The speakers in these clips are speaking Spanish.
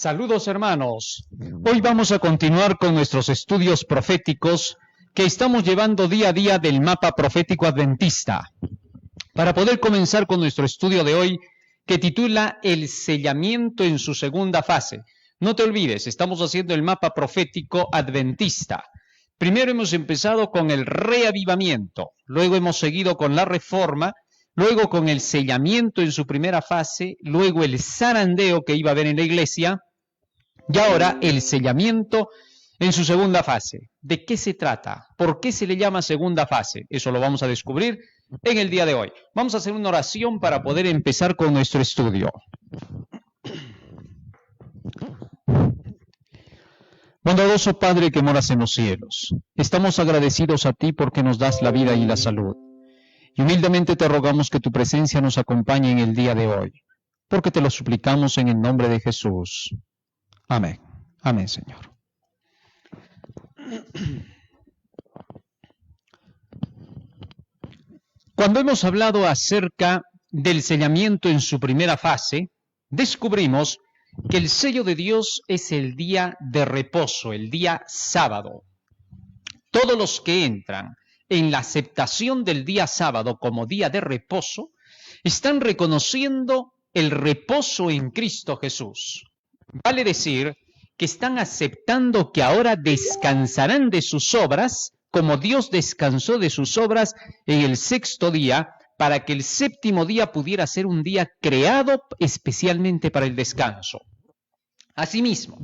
Saludos hermanos, hoy vamos a continuar con nuestros estudios proféticos que estamos llevando día a día del mapa profético adventista. Para poder comenzar con nuestro estudio de hoy que titula El sellamiento en su segunda fase. No te olvides, estamos haciendo el mapa profético adventista. Primero hemos empezado con el reavivamiento, luego hemos seguido con la reforma, luego con el sellamiento en su primera fase, luego el zarandeo que iba a haber en la iglesia, y ahora el sellamiento en su segunda fase. ¿De qué se trata? ¿Por qué se le llama segunda fase? Eso lo vamos a descubrir en el día de hoy. Vamos a hacer una oración para poder empezar con nuestro estudio. Bondadoso Padre que moras en los cielos, estamos agradecidos a ti porque nos das la vida y la salud. Y humildemente te rogamos que tu presencia nos acompañe en el día de hoy, porque te lo suplicamos en el nombre de Jesús. Amén. Amén, Señor. Cuando hemos hablado acerca del sellamiento en su primera fase, descubrimos que el sello de Dios es el día de reposo, el día sábado. Todos los que entran en la aceptación del día sábado como día de reposo, están reconociendo el reposo en Cristo Jesús. Vale decir que están aceptando que ahora descansarán de sus obras, como Dios descansó de sus obras en el sexto día, para que el séptimo día pudiera ser un día creado especialmente para el descanso. Asimismo,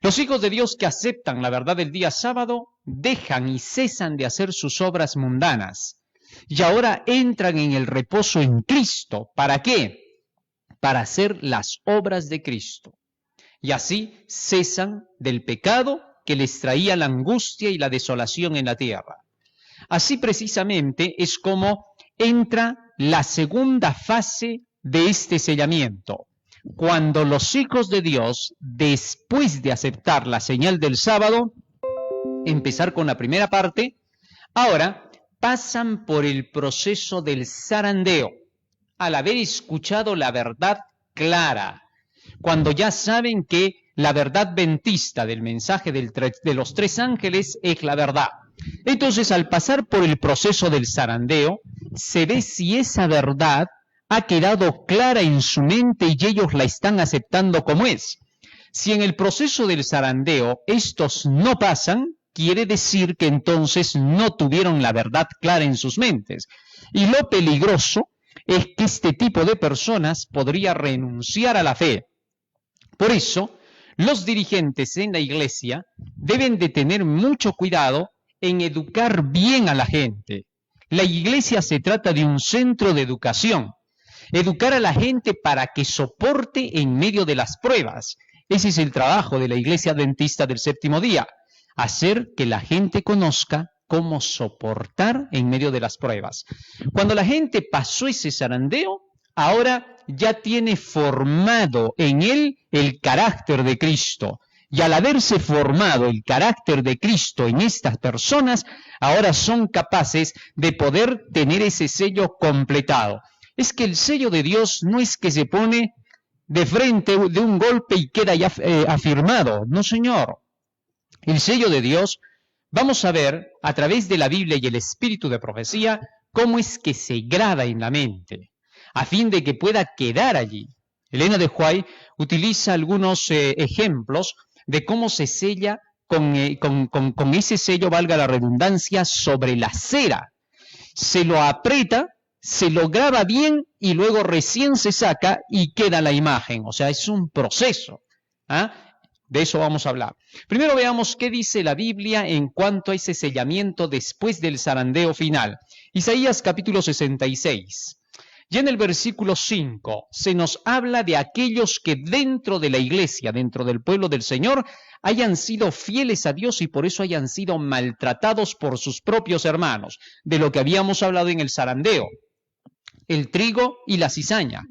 los hijos de Dios que aceptan la verdad del día sábado, dejan y cesan de hacer sus obras mundanas, y ahora entran en el reposo en Cristo. ¿Para qué? Para hacer las obras de Cristo. Y así cesan del pecado que les traía la angustia y la desolación en la tierra. Así precisamente es como entra la segunda fase de este sellamiento, cuando los hijos de Dios, después de aceptar la señal del sábado, empezar con la primera parte, ahora pasan por el proceso del zarandeo, al haber escuchado la verdad clara, cuando ya saben que la verdad adventista del mensaje de los tres ángeles es la verdad. Entonces, al pasar por el proceso del zarandeo, se ve si esa verdad ha quedado clara en su mente y ellos la están aceptando como es. Si en el proceso del zarandeo estos no pasan, quiere decir que entonces no tuvieron la verdad clara en sus mentes. Y lo peligroso es que este tipo de personas podría renunciar a la fe. Por eso, los dirigentes en la iglesia deben de tener mucho cuidado en educar bien a la gente. La iglesia se trata de un centro de educación. Educar a la gente para que soporte en medio de las pruebas. Ese es el trabajo de la iglesia adventista del séptimo día. Hacer que la gente conozca cómo soportar en medio de las pruebas. Cuando la gente pasó ese zarandeo, ahora ya tiene formado en él el carácter de Cristo. Y al haberse formado el carácter de Cristo en estas personas, ahora son capaces de poder tener ese sello completado. Es que el sello de Dios no es que se pone de frente de un golpe y queda ya afirmado. No, señor. El sello de Dios, vamos a ver a través de la Biblia y el espíritu de profecía, cómo es que se graba en la mente, a fin de que pueda quedar allí. Elena de White utiliza algunos ejemplos de cómo se sella con ese sello, valga la redundancia, sobre la cera. Se lo aprieta, se lo graba bien y luego recién se saca y queda la imagen. O sea, es un proceso. De eso vamos a hablar. Primero veamos qué dice la Biblia en cuanto a ese sellamiento después del zarandeo final. Isaías capítulo 66. Y en el versículo 5 se nos habla de aquellos que dentro de la iglesia, dentro del pueblo del Señor, hayan sido fieles a Dios y por eso hayan sido maltratados por sus propios hermanos, de lo que habíamos hablado en el zarandeo. El trigo y la cizaña.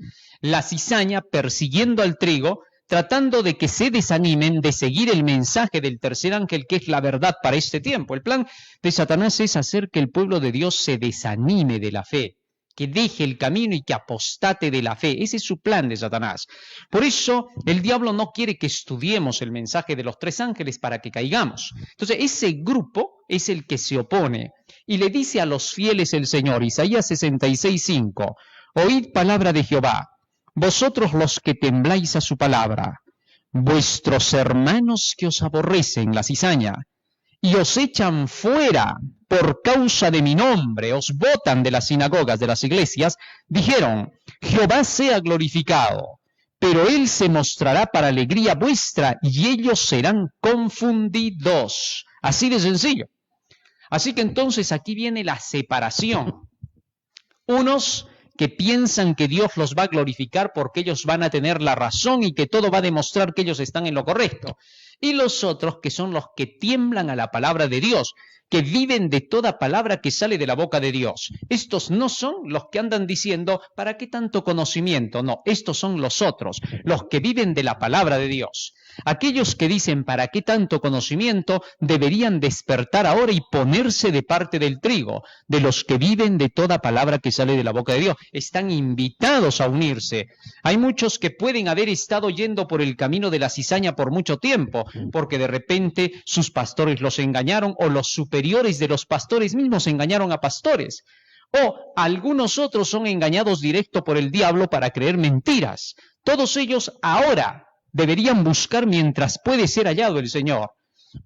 La cizaña persiguiendo al trigo, tratando de que se desanimen de seguir el mensaje del tercer ángel, que es la verdad para este tiempo. El plan de Satanás es hacer que el pueblo de Dios se desanime de la fe, que deje el camino y que apostate de la fe. Ese es su plan de Satanás. Por eso el diablo no quiere que estudiemos el mensaje de los 3 ángeles para que caigamos. Entonces ese grupo es el que se opone y le dice a los fieles el Señor, Isaías 66:5, oíd palabra de Jehová, vosotros los que tembláis a su palabra, vuestros hermanos que os aborrecen la cizaña y os echan fuera por causa de mi nombre, os botan de las sinagogas, de las iglesias, dijeron, Jehová sea glorificado, pero él se mostrará para alegría vuestra y ellos serán confundidos. Así de sencillo. Así que entonces aquí viene la separación. Unos que piensan que Dios los va a glorificar porque ellos van a tener la razón y que todo va a demostrar que ellos están en lo correcto. Y los otros que son los que tiemblan a la palabra de Dios, que viven de toda palabra que sale de la boca de Dios. Estos no son los que andan diciendo, ¿para qué tanto conocimiento? No, estos son los otros, los que viven de la palabra de Dios. Aquellos que dicen, ¿para qué tanto conocimiento? Deberían despertar ahora y ponerse de parte del trigo, de los que viven de toda palabra que sale de la boca de Dios. Están invitados a unirse. Hay muchos que pueden haber estado yendo por el camino de la cizaña por mucho tiempo, porque de repente sus pastores los engañaron o los superiores de los pastores mismos engañaron a pastores. O algunos otros son engañados directo por el diablo para creer mentiras. Todos ellos ahora deberían buscar mientras puede ser hallado el Señor.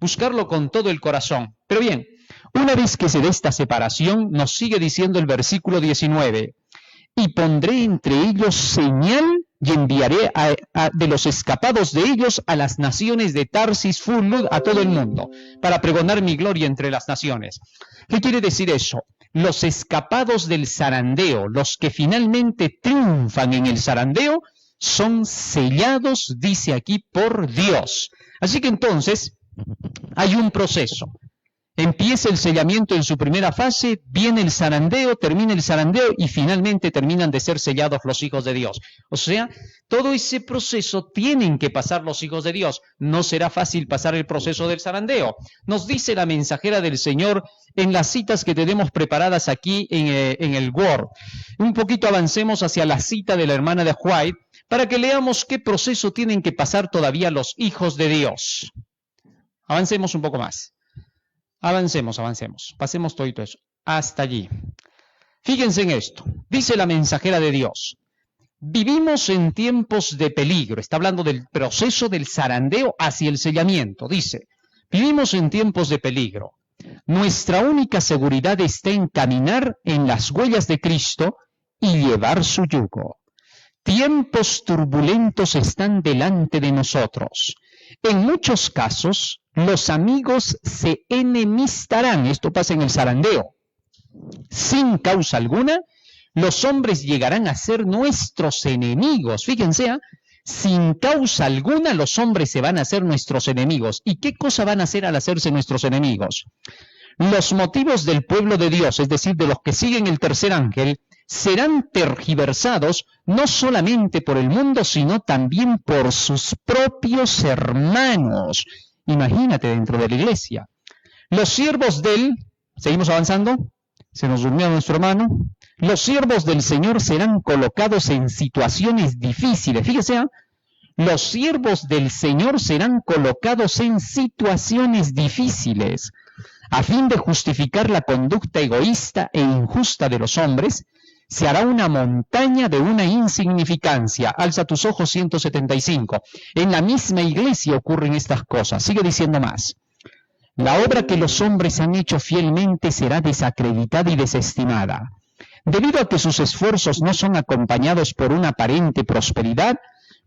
Buscarlo con todo el corazón. Pero bien, una vez que se dé esta separación, nos sigue diciendo el versículo 19. Y pondré entre ellos señal y enviaré de los escapados de ellos a las naciones de Tarsis, Fulud, a todo el mundo, para pregonar mi gloria entre las naciones. ¿Qué quiere decir eso? Los escapados del zarandeo, los que finalmente triunfan en el zarandeo, son sellados, dice aquí, por Dios. Así que entonces hay un proceso. Empieza el sellamiento en su primera fase, viene el zarandeo, termina el zarandeo y finalmente terminan de ser sellados los hijos de Dios. O sea, todo ese proceso tienen que pasar los hijos de Dios. No será fácil pasar el proceso del zarandeo. Nos dice la mensajera del Señor en las citas que tenemos preparadas aquí en el Word. Un poquito avancemos hacia la cita de la hermana de White para que leamos qué proceso tienen que pasar todavía los hijos de Dios. Avancemos un poco más. Avancemos. Pasemos todo eso. Hasta allí. Fíjense en esto. Dice la mensajera de Dios. Vivimos en tiempos de peligro. Está hablando del proceso del zarandeo hacia el sellamiento. Dice, vivimos en tiempos de peligro. Nuestra única seguridad está en caminar en las huellas de Cristo y llevar su yugo. Tiempos turbulentos están delante de nosotros. En muchos casos, los amigos se enemistarán. Esto pasa en el zarandeo. Sin causa alguna, los hombres llegarán a ser nuestros enemigos. Fíjense, sin causa alguna, los hombres se van a hacer nuestros enemigos. ¿Y qué cosa van a hacer al hacerse nuestros enemigos? Los motivos del pueblo de Dios, es decir, de los que siguen el tercer ángel, serán tergiversados no solamente por el mundo, sino también por sus propios hermanos. Imagínate dentro de la iglesia. Los siervos del... ¿Seguimos avanzando? Se nos durmió nuestro hermano. Los siervos del Señor serán colocados en situaciones difíciles. Fíjese, los siervos del Señor serán colocados en situaciones difíciles. A fin de justificar la conducta egoísta e injusta de los hombres, se hará una montaña de una insignificancia. Alza tus ojos, 175. En la misma iglesia ocurren estas cosas. Sigue diciendo más. La obra que los hombres han hecho fielmente será desacreditada y desestimada. Debido a que sus esfuerzos no son acompañados por una aparente prosperidad,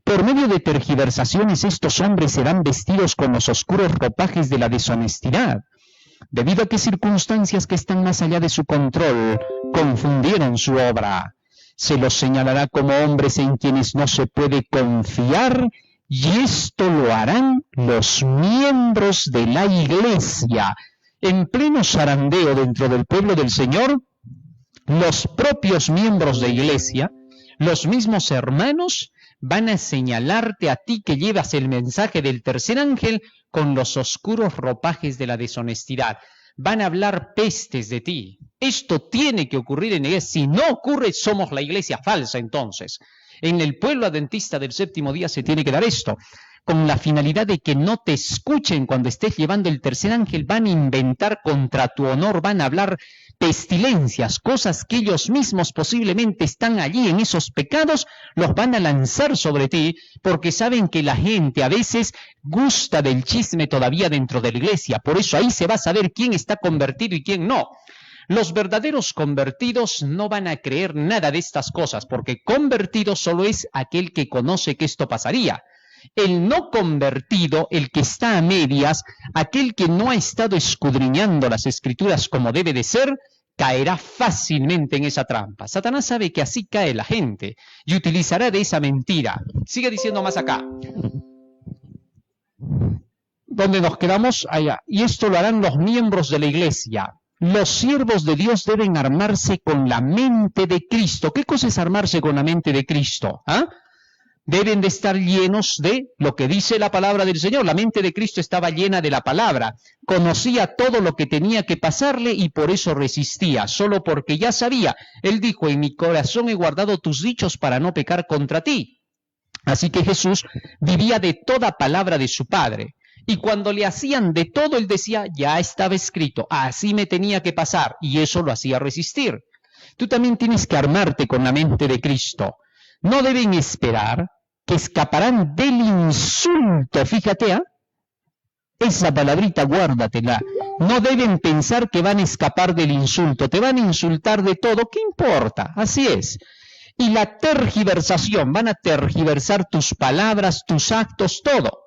por medio de tergiversaciones estos hombres serán vestidos con los oscuros ropajes de la deshonestidad. Debido a que circunstancias que están más allá de su control confundieron su obra, se los señalará como hombres en quienes no se puede confiar, y esto lo harán los miembros de la iglesia. En pleno zarandeo dentro del pueblo del Señor, los propios miembros de iglesia, los mismos hermanos, van a señalarte a ti que llevas el mensaje del tercer ángel con los oscuros ropajes de la deshonestidad. Van a hablar pestes de ti. Esto tiene que ocurrir en la iglesia. Si no ocurre, somos la iglesia falsa entonces. En el pueblo adventista del séptimo día se tiene que dar esto, con la finalidad de que no te escuchen cuando estés llevando el tercer ángel. Van a inventar contra tu honor, van a hablar pestilencias, cosas que ellos mismos posiblemente están allí en esos pecados, los van a lanzar sobre ti, porque saben que la gente a veces gusta del chisme todavía dentro de la iglesia. Por eso ahí se va a saber quién está convertido y quién no. Los verdaderos convertidos no van a creer nada de estas cosas, porque convertido solo es aquel que conoce que esto pasaría. El no convertido, el que está a medias, aquel que no ha estado escudriñando las escrituras como debe de ser, caerá fácilmente en esa trampa. Satanás sabe que así cae la gente y utilizará de esa mentira. Sigue diciendo más acá. ¿Dónde nos quedamos? Allá. Y esto lo harán los miembros de la iglesia. Los siervos de Dios deben armarse con la mente de Cristo. ¿Qué cosa es armarse con la mente de Cristo? ¿Ah? Deben de estar llenos de lo que dice la palabra del Señor. La mente de Cristo estaba llena de la palabra. Conocía todo lo que tenía que pasarle y por eso resistía, solo porque ya sabía. Él dijo, en mi corazón he guardado tus dichos para no pecar contra ti. Así que Jesús vivía de toda palabra de su Padre. Y cuando le hacían de todo, él decía, ya estaba escrito, así me tenía que pasar. Y eso lo hacía resistir. Tú también tienes que armarte con la mente de Cristo. No deben esperar que escaparán del insulto. Fíjate, ¿eh? Esa palabrita, guárdatela. No deben pensar que van a escapar del insulto. Te van a insultar de todo. ¿Qué importa? Así es. Y la tergiversación. Van a tergiversar tus palabras, tus actos, todo.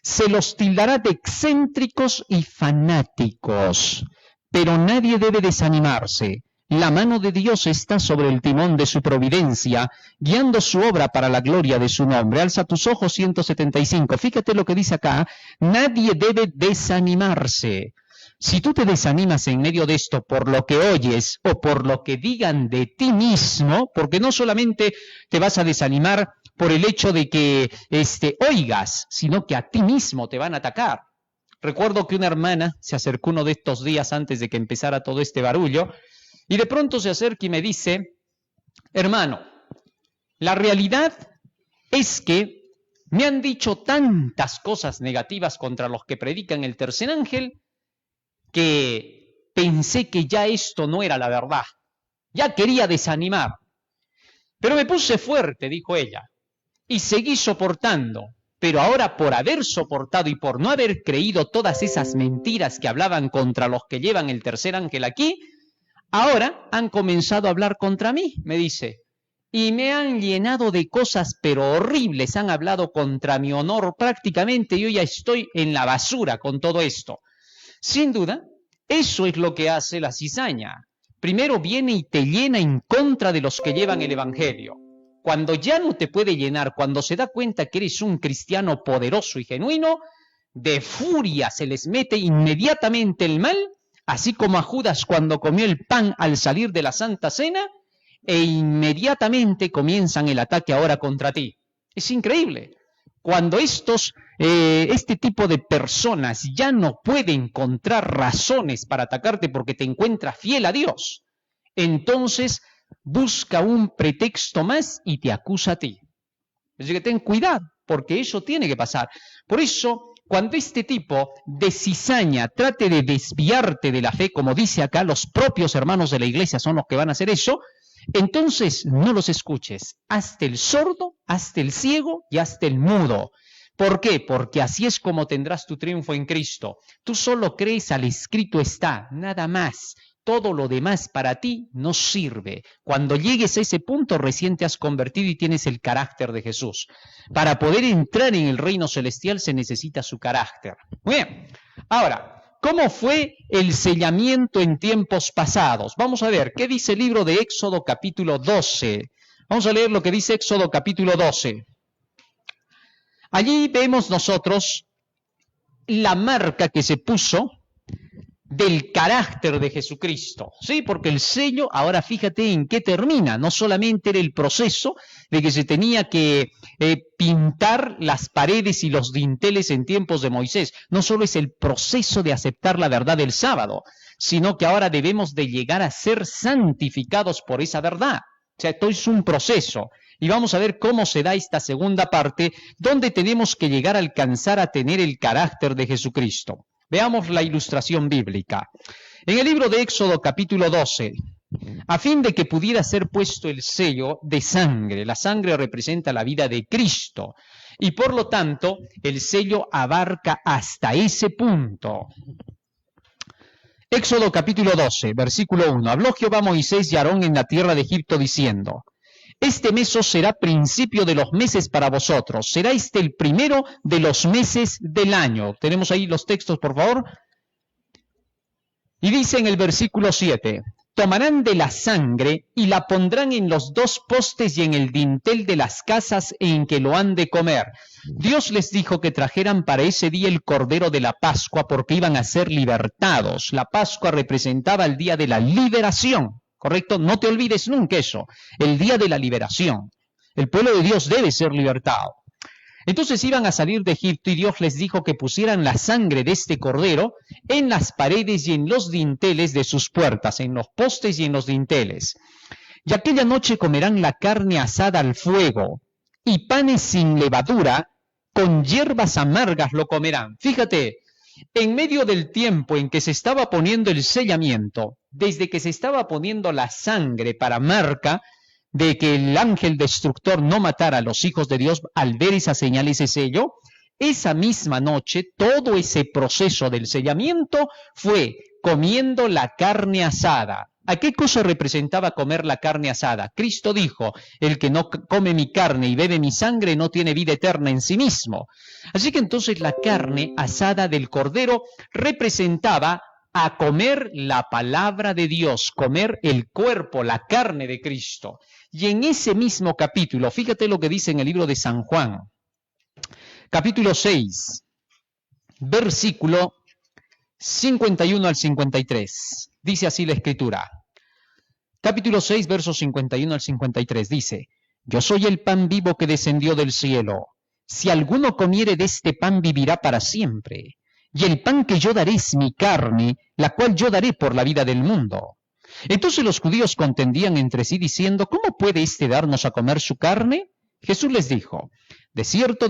Se los tildará de excéntricos y fanáticos. Pero nadie debe desanimarse. La mano de Dios está sobre el timón de su providencia, guiando su obra para la gloria de su nombre. Alza tus ojos, 175. Fíjate lo que dice acá. Nadie debe desanimarse. Si tú te desanimas en medio de esto por lo que oyes o por lo que digan de ti mismo, porque no solamente te vas a desanimar por el hecho de que oigas, sino que a ti mismo te van a atacar. Recuerdo que una hermana se acercó uno de estos días antes de que empezara todo este barullo, y de pronto se acerca y me dice, hermano, la realidad es que me han dicho tantas cosas negativas contra los que predican el tercer ángel, que pensé que ya esto no era la verdad. Ya quería desanimar. Pero me puse fuerte, dijo ella, y seguí soportando. Pero ahora, por haber soportado y por no haber creído todas esas mentiras que hablaban contra los que llevan el tercer ángel aquí, ahora han comenzado a hablar contra mí, me dice. Y me han llenado de cosas, pero horribles. Han hablado contra mi honor prácticamente. Yo ya estoy en la basura con todo esto. Sin duda, eso es lo que hace la cizaña. Primero viene y te llena en contra de los que llevan el evangelio. Cuando ya no te puede llenar, cuando se da cuenta que eres un cristiano poderoso y genuino, de furia se les mete inmediatamente el mal, así como a Judas cuando comió el pan al salir de la Santa Cena, e inmediatamente comienzan el ataque ahora contra ti. Es increíble. Cuando este tipo de personas ya no pueden encontrar razones para atacarte porque te encuentras fiel a Dios, entonces busca un pretexto más y te acusa a ti. Así que ten cuidado, porque eso tiene que pasar. Por eso, cuando este tipo de cizaña trate de desviarte de la fe, como dice acá, los propios hermanos de la iglesia son los que van a hacer eso, entonces no los escuches. Hazte el sordo, hazte el ciego y hazte el mudo. ¿Por qué? Porque así es como tendrás tu triunfo en Cristo. Tú solo crees al escrito está, nada más. Todo lo demás para ti no sirve. Cuando llegues a ese punto, recién te has convertido y tienes el carácter de Jesús. Para poder entrar en el reino celestial se necesita su carácter. Muy bien. Ahora, ¿cómo fue el sellamiento en tiempos pasados? Vamos a ver, ¿qué dice el libro de Éxodo capítulo 12? Vamos a leer lo que dice Éxodo capítulo 12. Allí vemos nosotros la marca que se puso del carácter de Jesucristo, ¿sí? Porque el sello, ahora fíjate en qué termina, no solamente era el proceso de que se tenía que pintar las paredes y los dinteles en tiempos de Moisés, no solo es el proceso de aceptar la verdad del sábado, sino que ahora debemos de llegar a ser santificados por esa verdad. O sea, esto es un proceso. Y vamos a ver cómo se da esta segunda parte, donde tenemos que llegar a alcanzar a tener el carácter de Jesucristo. Veamos la ilustración bíblica. En el libro de Éxodo capítulo 12, a fin de que pudiera ser puesto el sello de sangre. La sangre representa la vida de Cristo y por lo tanto el sello abarca hasta ese punto. Éxodo capítulo 12, versículo 1. Habló Jehová a Moisés y a Aarón en la tierra de Egipto diciendo: este mes os será principio de los meses para vosotros. Será este el primero de los meses del año. Tenemos ahí los textos, por favor. Y dice en el versículo 7, tomarán de la sangre y la pondrán en los dos postes y en el dintel de las casas en que lo han de comer. Dios les dijo que trajeran para ese día el cordero de la Pascua porque iban a ser libertados. La Pascua representaba el día de la liberación, ¿correcto? No te olvides nunca eso, el día de la liberación. El pueblo de Dios debe ser libertado. Entonces iban a salir de Egipto y Dios les dijo que pusieran la sangre de este cordero en las paredes y en los dinteles de sus puertas, en los postes y en los dinteles. Y aquella noche comerán la carne asada al fuego y panes sin levadura, con hierbas amargas lo comerán. Fíjate, en medio del tiempo en que se estaba poniendo el sellamiento, desde que se estaba poniendo la sangre para marca, de que el ángel destructor no matara a los hijos de Dios al ver esa señal, ese sello, esa misma noche, todo ese proceso del sellamiento fue comiendo la carne asada. ¿A qué cosa representaba comer la carne asada? Cristo dijo, el que no come mi carne y bebe mi sangre no tiene vida eterna en sí mismo. Así que entonces la carne asada del cordero representaba a comer la palabra de Dios, comer el cuerpo, la carne de Cristo. Y en ese mismo capítulo, fíjate lo que dice en el libro de San Juan, capítulo 6, versículo 51 al 53. Dice así la Escritura. Capítulo 6, versos 51 al 53. Dice: yo soy el pan vivo que descendió del cielo. Si alguno comiere de este pan, vivirá para siempre. Y el pan que yo daré es mi carne, la cual yo daré por la vida del mundo. Entonces los judíos contendían entre sí diciendo: ¿cómo puede éste darnos a comer su carne? Jesús les dijo: de cierto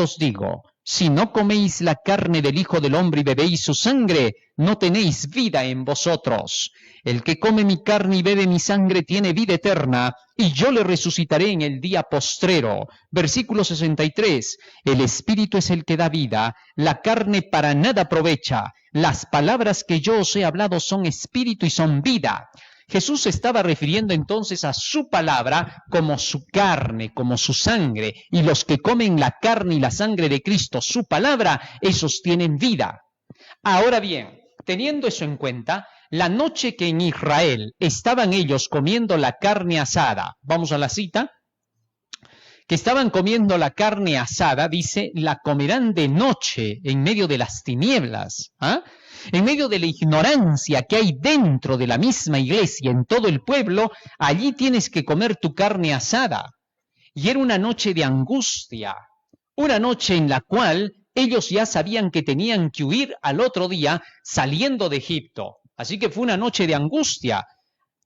os digo, si no coméis la carne del Hijo del Hombre y bebéis su sangre, no tenéis vida en vosotros. El que come mi carne y bebe mi sangre tiene vida eterna, y yo le resucitaré en el día postrero. Versículo 63. El Espíritu es el que da vida, la carne para nada aprovecha. Las palabras que yo os he hablado son espíritu y son vida. Jesús se estaba refiriendo entonces a su palabra como su carne, como su sangre, y los que comen la carne y la sangre de Cristo, su palabra, esos tienen vida. Ahora bien, teniendo eso en cuenta, la noche que en Israel estaban ellos comiendo la carne asada, vamos a la cita, que estaban comiendo la carne asada, dice, la comerán de noche en medio de las tinieblas, en medio de la ignorancia que hay dentro de la misma iglesia, en todo el pueblo, allí tienes que comer tu carne asada. Y era una noche de angustia, una noche en la cual ellos ya sabían que tenían que huir al otro día saliendo de Egipto. Así que fue una noche de angustia.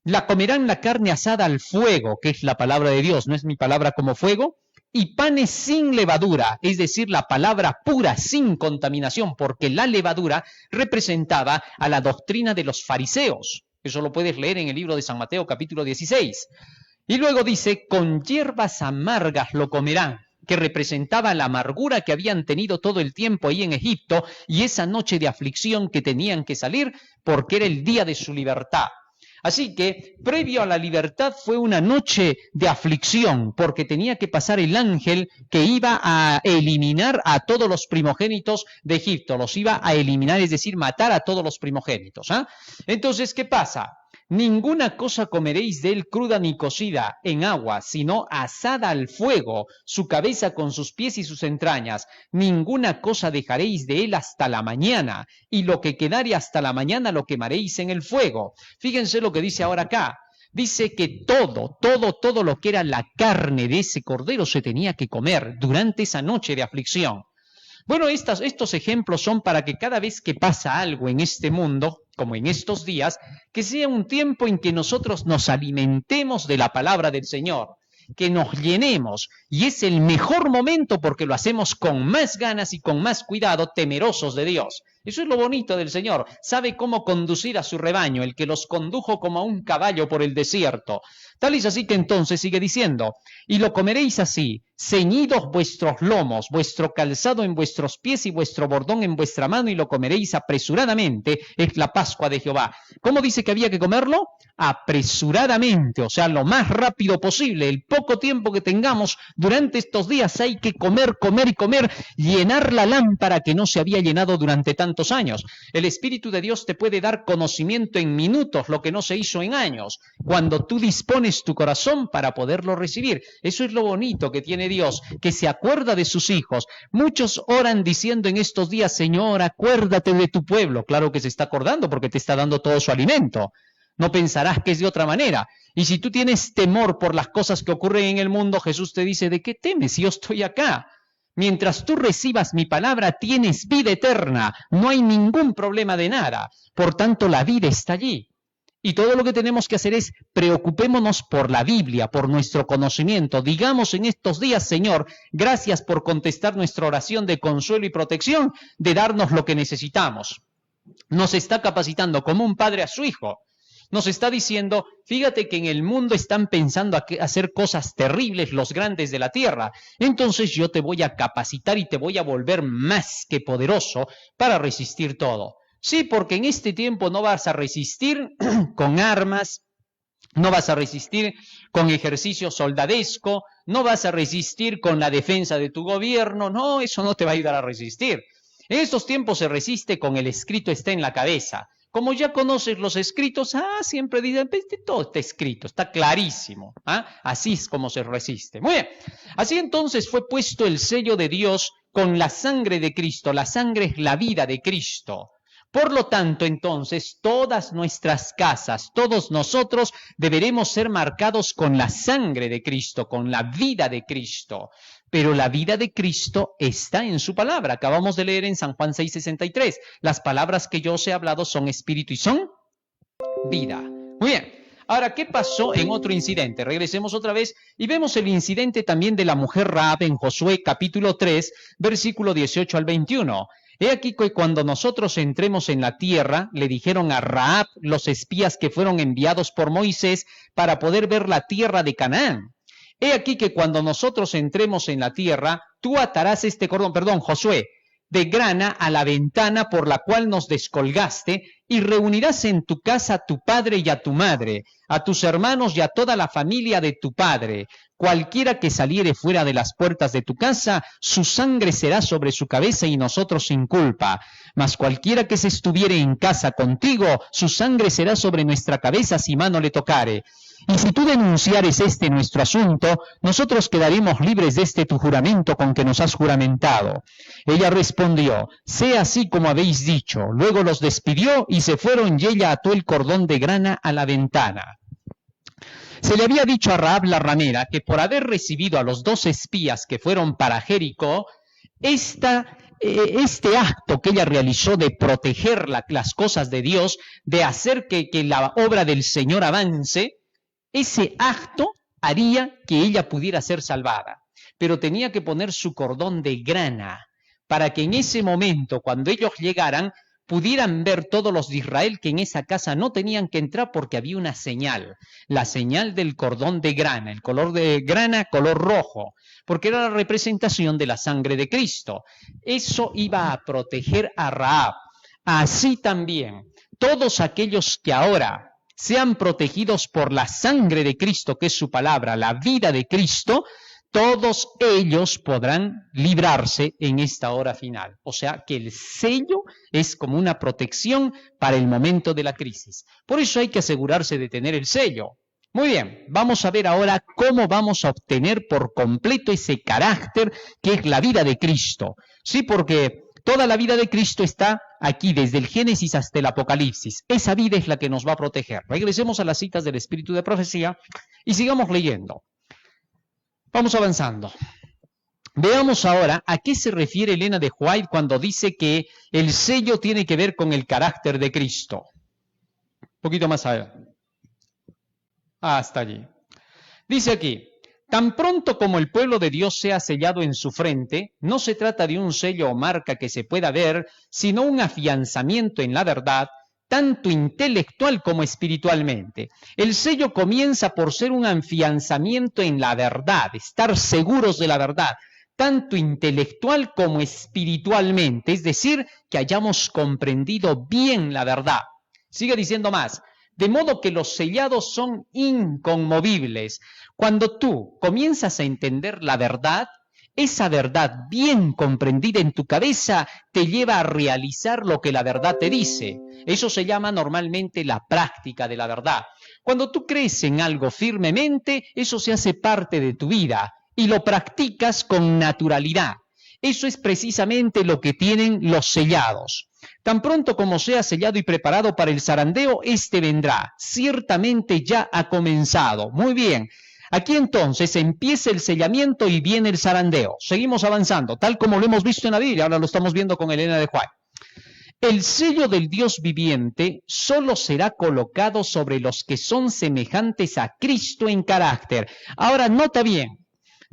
La comerán la carne asada al fuego, que es la palabra de Dios, no es mi palabra como fuego, y panes sin levadura, es decir, la palabra pura, sin contaminación, porque la levadura representaba a la doctrina de los fariseos. Eso lo puedes leer en el libro de San Mateo, capítulo 16. Y luego dice, con hierbas amargas lo comerán, que representaba la amargura que habían tenido todo el tiempo ahí en Egipto y esa noche de aflicción que tenían que salir porque era el día de su libertad. Así que, previo a la libertad fue una noche de aflicción, porque tenía que pasar el ángel que iba a eliminar a todos los primogénitos de Egipto, los iba a eliminar, es decir, matar a todos los primogénitos. Entonces, ¿qué pasa? Ninguna cosa comeréis de él cruda ni cocida en agua, sino asada al fuego, su cabeza con sus pies y sus entrañas. Ninguna cosa dejaréis de él hasta la mañana, y lo que quedare hasta la mañana lo quemaréis en el fuego. Fíjense lo que dice ahora acá. Dice que todo lo que era la carne de ese cordero se tenía que comer durante esa noche de aflicción. Bueno, estos ejemplos son para que cada vez que pasa algo en este mundo, como en estos días, que sea un tiempo en que nosotros nos alimentemos de la palabra del Señor, que nos llenemos, y es el mejor momento porque lo hacemos con más ganas y con más cuidado, temerosos de Dios. Eso es lo bonito del Señor, sabe cómo conducir a su rebaño, el que los condujo como a un caballo por el desierto. Tal es así que entonces sigue diciendo, y lo comeréis así, ceñidos vuestros lomos, vuestro calzado en vuestros pies y vuestro bordón en vuestra mano, y lo comeréis apresuradamente, es la Pascua de Jehová. ¿Cómo dice que había que comerlo? Apresuradamente, o sea, lo más rápido posible, el poco tiempo que tengamos durante estos días hay que comer, comer y comer, llenar la lámpara que no se había llenado durante tantos años. El Espíritu de Dios te puede dar conocimiento en minutos, lo que no se hizo en años, cuando tú dispones tu corazón para poderlo recibir. Eso es lo bonito que tiene Dios, que se acuerda de sus hijos. Muchos oran diciendo en estos días, Señor, acuérdate de tu pueblo. Claro que se está acordando porque te está dando todo su alimento. No pensarás que es de otra manera. Y si tú tienes temor por las cosas que ocurren en el mundo, Jesús te dice, ¿de qué temes si yo estoy acá? Mientras tú recibas mi palabra, tienes vida eterna. No hay ningún problema de nada. Por tanto, la vida está allí. Y todo lo que tenemos que hacer es preocupémonos por la Biblia, por nuestro conocimiento. Digamos en estos días, Señor, gracias por contestar nuestra oración de consuelo y protección, de darnos lo que necesitamos. Nos está capacitando como un padre a su hijo. Nos está diciendo, fíjate que en el mundo están pensando hacer cosas terribles los grandes de la tierra. Entonces yo te voy a capacitar y te voy a volver más que poderoso para resistir todo. Sí, porque en este tiempo no vas a resistir con armas, no vas a resistir con ejercicio soldadesco, no vas a resistir con la defensa de tu gobierno, no, eso no te va a ayudar a resistir. En estos tiempos se resiste con el escrito está en la cabeza. Como ya conoces los escritos, siempre dicen, todo está escrito, está clarísimo. Así es como se resiste. Muy bien, así entonces fue puesto el sello de Dios con la sangre de Cristo. La sangre es la vida de Cristo. Por lo tanto, entonces, todas nuestras casas, todos nosotros deberemos ser marcados con la sangre de Cristo, con la vida de Cristo. Pero la vida de Cristo está en su palabra. Acabamos de leer en San Juan 6:63. Las palabras que yo os he hablado son espíritu y son vida. Muy bien. Ahora, ¿qué pasó en otro incidente? Regresemos otra vez y vemos el incidente también de la mujer Rahab en Josué capítulo 3, versículo 18 al 21. He aquí que cuando nosotros entremos en la tierra, le dijeron a Rahab los espías que fueron enviados por Moisés para poder ver la tierra de Canaán. He aquí que cuando nosotros entremos en la tierra, tú atarás este cordón, Josué, de grana a la ventana por la cual nos descolgaste, y reunirás en tu casa a tu padre y a tu madre, a tus hermanos y a toda la familia de tu padre. Cualquiera que saliere fuera de las puertas de tu casa, su sangre será sobre su cabeza y nosotros sin culpa. Mas cualquiera que se estuviere en casa contigo, su sangre será sobre nuestra cabeza si mano le tocare. Y si tú denunciares este nuestro asunto, nosotros quedaremos libres de este tu juramento con que nos has juramentado. Ella respondió, sea así como habéis dicho. Luego los despidió y se fueron y ella ató el cordón de grana a la ventana. Se le había dicho a Rahab la ramera que por haber recibido a los 2 espías que fueron para Jericó, este acto que ella realizó de proteger las cosas de Dios, de hacer que la obra del Señor avance, ese acto haría que ella pudiera ser salvada, pero tenía que poner su cordón de grana para que en ese momento, cuando ellos llegaran, pudieran ver todos los de Israel que en esa casa no tenían que entrar porque había una señal, la señal del cordón de grana, el color de grana, color rojo, porque era la representación de la sangre de Cristo. Eso iba a proteger a Rahab. Así también, todos aquellos que ahora sean protegidos por la sangre de Cristo, que es su palabra, la vida de Cristo, todos ellos podrán librarse en esta hora final. O sea que el sello es como una protección para el momento de la crisis. Por eso hay que asegurarse de tener el sello. Muy bien, vamos a ver ahora cómo vamos a obtener por completo ese carácter que es la vida de Cristo. Sí, porque toda la vida de Cristo está aquí, desde el Génesis hasta el Apocalipsis. Esa vida es la que nos va a proteger. Regresemos a las citas del Espíritu de Profecía y sigamos leyendo. Vamos avanzando. Veamos ahora a qué se refiere Elena de White cuando dice que el sello tiene que ver con el carácter de Cristo. Un poquito más allá. Hasta allí. Dice aquí, tan pronto como el pueblo de Dios sea sellado en su frente, no se trata de un sello o marca que se pueda ver, sino un afianzamiento en la verdad, tanto intelectual como espiritualmente. El sello comienza por ser un afianzamiento en la verdad, estar seguros de la verdad, tanto intelectual como espiritualmente, es decir, que hayamos comprendido bien la verdad. Sigue diciendo más, de modo que los sellados son inconmovibles. Cuando tú comienzas a entender la verdad, esa verdad bien comprendida en tu cabeza te lleva a realizar lo que la verdad te dice. Eso se llama normalmente la práctica de la verdad. Cuando tú crees en algo firmemente, eso se hace parte de tu vida y lo practicas con naturalidad. Eso es precisamente lo que tienen los sellados. Tan pronto como sea sellado y preparado para el zarandeo, este vendrá. Ciertamente ya ha comenzado. Muy bien. Aquí entonces empieza el sellamiento y viene el zarandeo. Seguimos avanzando, tal como lo hemos visto en la Biblia. Ahora lo estamos viendo con Elena de White. El sello del Dios viviente solo será colocado sobre los que son semejantes a Cristo en carácter. Ahora, nota bien.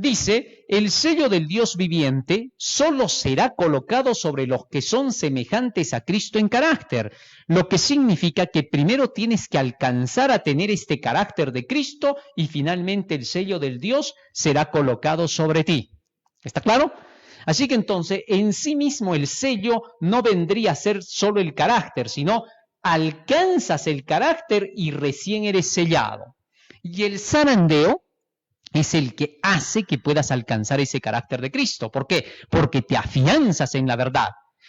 Dice, el sello del Dios viviente solo será colocado sobre los que son semejantes a Cristo en carácter, lo que significa que primero tienes que alcanzar a tener este carácter de Cristo y finalmente el sello del Dios será colocado sobre ti. ¿Está claro? Así que entonces, en sí mismo el sello no vendría a ser solo el carácter, sino alcanzas el carácter y recién eres sellado. Y el zarandeo es el que hace que puedas alcanzar ese carácter de Cristo. ¿Por qué? Porque te afianzas en la verdad.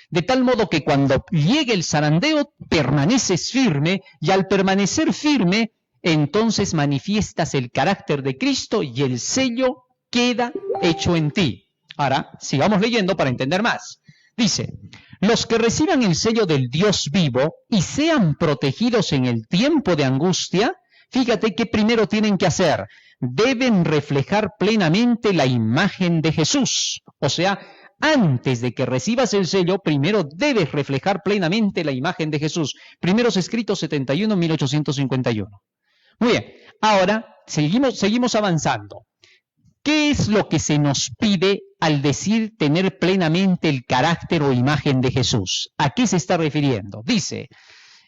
De tal modo que cuando llegue el zarandeo, permaneces firme y al permanecer firme, entonces manifiestas el carácter de Cristo y el sello queda hecho en ti. Ahora, sigamos leyendo para entender más. Dice, los que reciban el sello del Dios vivo y sean protegidos en el tiempo de angustia, fíjate que primero tienen que hacer, deben reflejar plenamente la imagen de Jesús. O sea, antes de que recibas el sello, primero debes reflejar plenamente la imagen de Jesús. Primeros escritos 71, 1851. Muy bien, ahora seguimos avanzando. ¿Qué es lo que se nos pide al decir tener plenamente el carácter o imagen de Jesús? ¿A qué se está refiriendo? Dice,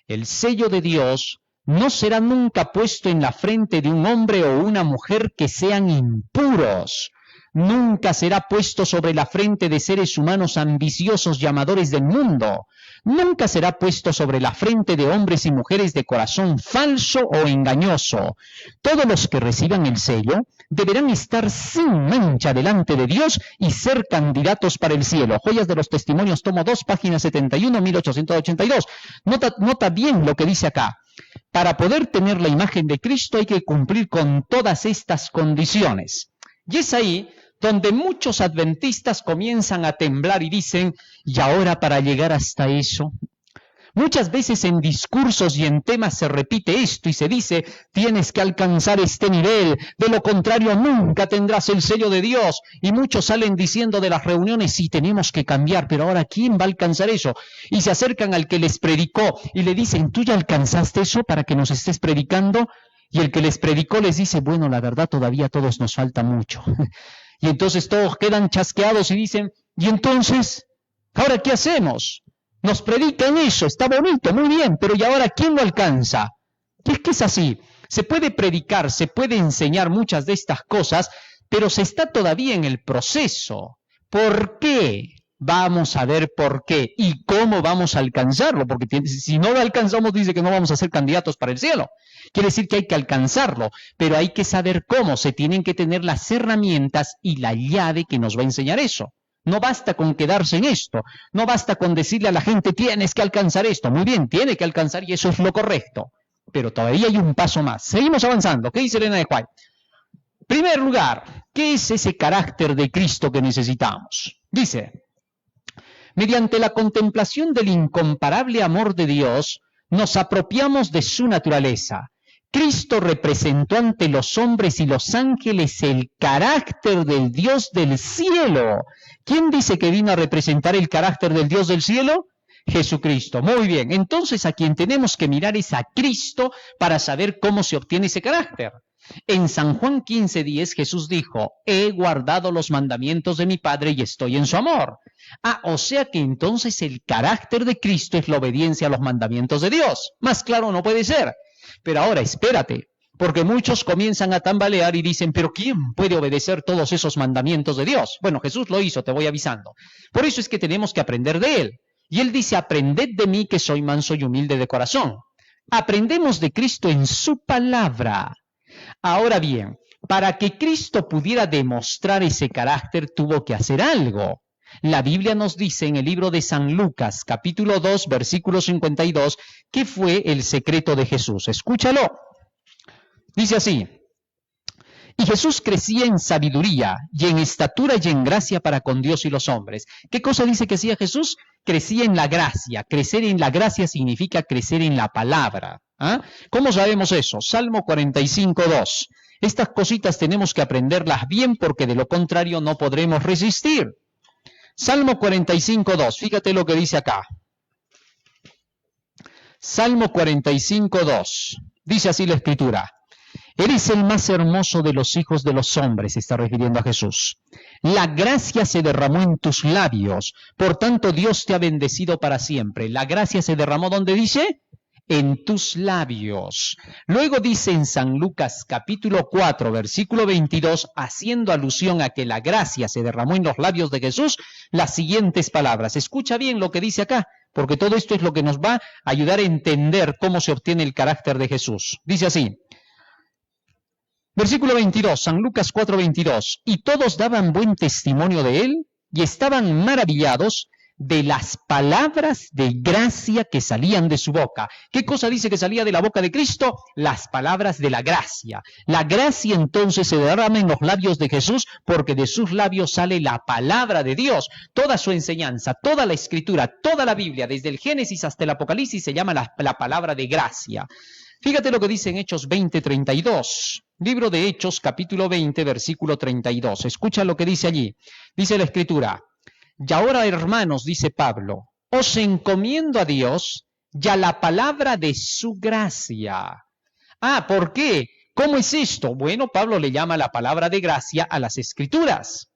el sello de Dios no será nunca puesto en la frente de un hombre o una mujer que sean impuros. Nunca será puesto sobre la frente de seres humanos ambiciosos llamadores del mundo. Nunca será puesto sobre la frente de hombres y mujeres de corazón falso o engañoso. Todos los que reciban el sello deberán estar sin mancha delante de Dios y ser candidatos para el cielo. Joyas de los Testimonios, tomo 2, página 71, 1882. Nota bien lo que dice acá. Para poder tener la imagen de Cristo hay que cumplir con todas estas condiciones. Y es ahí donde muchos adventistas comienzan a temblar y dicen, ¿y ahora para llegar hasta eso? Muchas veces en discursos y en temas se repite esto y se dice, tienes que alcanzar este nivel, de lo contrario nunca tendrás el sello de Dios. Y muchos salen diciendo de las reuniones, sí, tenemos que cambiar, pero ahora ¿quién va a alcanzar eso? Y se acercan al que les predicó y le dicen, ¿tú ya alcanzaste eso para que nos estés predicando? Y el que les predicó les dice, bueno, la verdad todavía a todos nos falta mucho. Y entonces todos quedan chasqueados y dicen, ¿y entonces? ¿Ahora qué hacemos? Nos predican eso, está bonito, muy bien, pero ¿y ahora quién lo alcanza? Y es que es así, se puede predicar, se puede enseñar muchas de estas cosas, pero se está todavía en el proceso. ¿Por qué? Vamos a ver por qué y cómo vamos a alcanzarlo, porque si no lo alcanzamos dice que no vamos a ser candidatos para el cielo. Quiere decir que hay que alcanzarlo, pero hay que saber cómo, se tienen que tener las herramientas y la llave que nos va a enseñar eso. No basta con quedarse en esto, no basta con decirle a la gente tienes que alcanzar esto, muy bien, tiene que alcanzar y eso es lo correcto, pero todavía hay un paso más. Seguimos avanzando. ¿Qué dice Elena de White? Primer lugar, ¿qué es ese carácter de Cristo que necesitamos? Dice, mediante la contemplación del incomparable amor de Dios, nos apropiamos de su naturaleza. Cristo representó ante los hombres y los ángeles el carácter del Dios del cielo. ¿Quién dice que vino a representar el carácter del Dios del cielo? Jesucristo. Muy bien. Entonces a quien tenemos que mirar es a Cristo para saber cómo se obtiene ese carácter. En San Juan 15:10 Jesús dijo, he guardado los mandamientos de mi Padre y estoy en su amor. O sea que entonces el carácter de Cristo es la obediencia a los mandamientos de Dios. Más claro no puede ser. Pero ahora espérate, porque muchos comienzan a tambalear y dicen, pero ¿quién puede obedecer todos esos mandamientos de Dios? Bueno, Jesús lo hizo, te voy avisando. Por eso es que tenemos que aprender de Él. Y Él dice, aprended de mí que soy manso y humilde de corazón. Aprendemos de Cristo en su palabra. Ahora bien, para que Cristo pudiera demostrar ese carácter, tuvo que hacer algo. La Biblia nos dice en el libro de San Lucas, capítulo 2, versículo 52, ¿qué fue el secreto de Jesús? Escúchalo. Dice así, y Jesús crecía en sabiduría y en estatura y en gracia para con Dios y los hombres. ¿Qué cosa dice que hacía Jesús? Crecía en la gracia. Crecer en la gracia significa crecer en la palabra. ¿Cómo sabemos eso? Salmo 45:2. Estas cositas tenemos que aprenderlas bien porque de lo contrario no podremos resistir. Salmo 45:2, fíjate lo que dice acá. Salmo 45:2, dice así la Escritura. Eres el más hermoso de los hijos de los hombres, se está refiriendo a Jesús. La gracia se derramó en tus labios, por tanto Dios te ha bendecido para siempre. La gracia se derramó, ¿dónde dice? En tus labios. Luego dice en San Lucas capítulo 4, versículo 22, haciendo alusión a que la gracia se derramó en los labios de Jesús, las siguientes palabras. Escucha bien lo que dice acá, porque todo esto es lo que nos va a ayudar a entender cómo se obtiene el carácter de Jesús. Dice así, versículo 22, San Lucas 4, 22, y todos daban buen testimonio de él y estaban maravillados de las palabras de gracia que salían de su boca. ¿Qué cosa dice que salía de la boca de Cristo? Las palabras de la gracia. La gracia entonces se derrama en los labios de Jesús porque de sus labios sale la palabra de Dios. Toda su enseñanza, toda la Escritura, toda la Biblia, desde el Génesis hasta el Apocalipsis, se llama la palabra de gracia. Fíjate lo que dice en Hechos 20:32. Libro de Hechos, capítulo 20, versículo 32. Escucha lo que dice allí. Dice la Escritura. Y ahora, hermanos, dice Pablo, os encomiendo a Dios y a la palabra de su gracia. ¿Por qué? ¿Cómo es esto? Bueno, Pablo le llama la palabra de gracia a las Escrituras.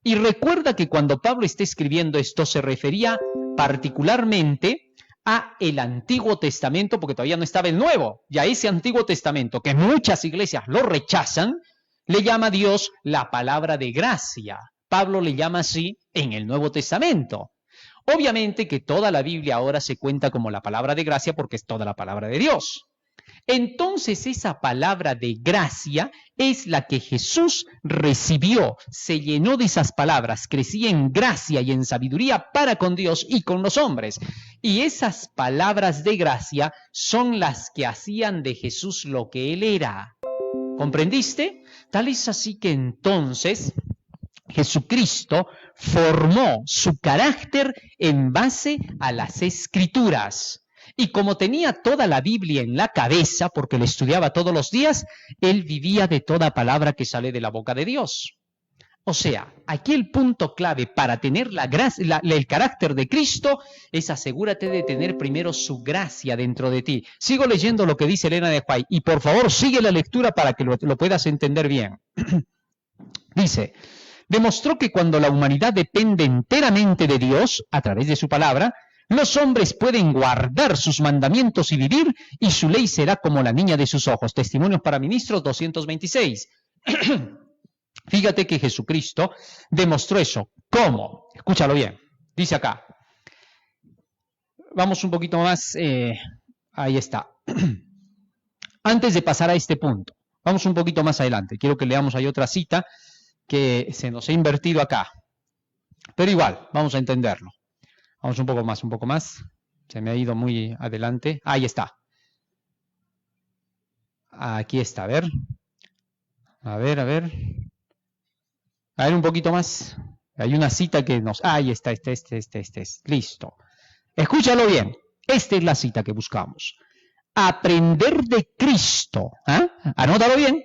Y recuerda que cuando Pablo está escribiendo esto se refería particularmente a el Antiguo Testamento, porque todavía no estaba el Nuevo, y a ese Antiguo Testamento, que muchas iglesias lo rechazan, le llama Dios la palabra de gracia. Pablo le llama así en el Nuevo Testamento. Obviamente que toda la Biblia ahora se cuenta como la palabra de gracia porque es toda la palabra de Dios. Entonces esa palabra de gracia es la que Jesús recibió, se llenó de esas palabras, crecía en gracia y en sabiduría para con Dios y con los hombres. Y esas palabras de gracia son las que hacían de Jesús lo que Él era. ¿Comprendiste? Tal es así que entonces Jesucristo formó su carácter en base a las Escrituras. Y como tenía toda la Biblia en la cabeza, porque la estudiaba todos los días, él vivía de toda palabra que sale de la boca de Dios. O sea, aquí el punto clave para tener el carácter de Cristo es asegúrate de tener primero su gracia dentro de ti. Sigo leyendo lo que dice Elena de White y por favor sigue la lectura para que lo puedas entender bien. Dice, demostró que cuando la humanidad depende enteramente de Dios, a través de su palabra, los hombres pueden guardar sus mandamientos y vivir, y su ley será como la niña de sus ojos. Testimonios para Ministros 226. Fíjate que Jesucristo demostró eso. ¿Cómo? Escúchalo bien. Dice acá. Vamos un poquito más. Ahí está. Antes de pasar a este punto, vamos un poquito más adelante. Quiero que leamos ahí otra cita que se nos ha invertido acá. Pero igual, vamos a entenderlo. Vamos un poco más. Se me ha ido muy adelante. Ahí está. Aquí está, a ver. A ver un poquito más. Hay una cita que nos... Ahí está, este. Listo. Escúchalo bien. Esta es la cita que buscamos. aprender de Cristo, anótalo bien,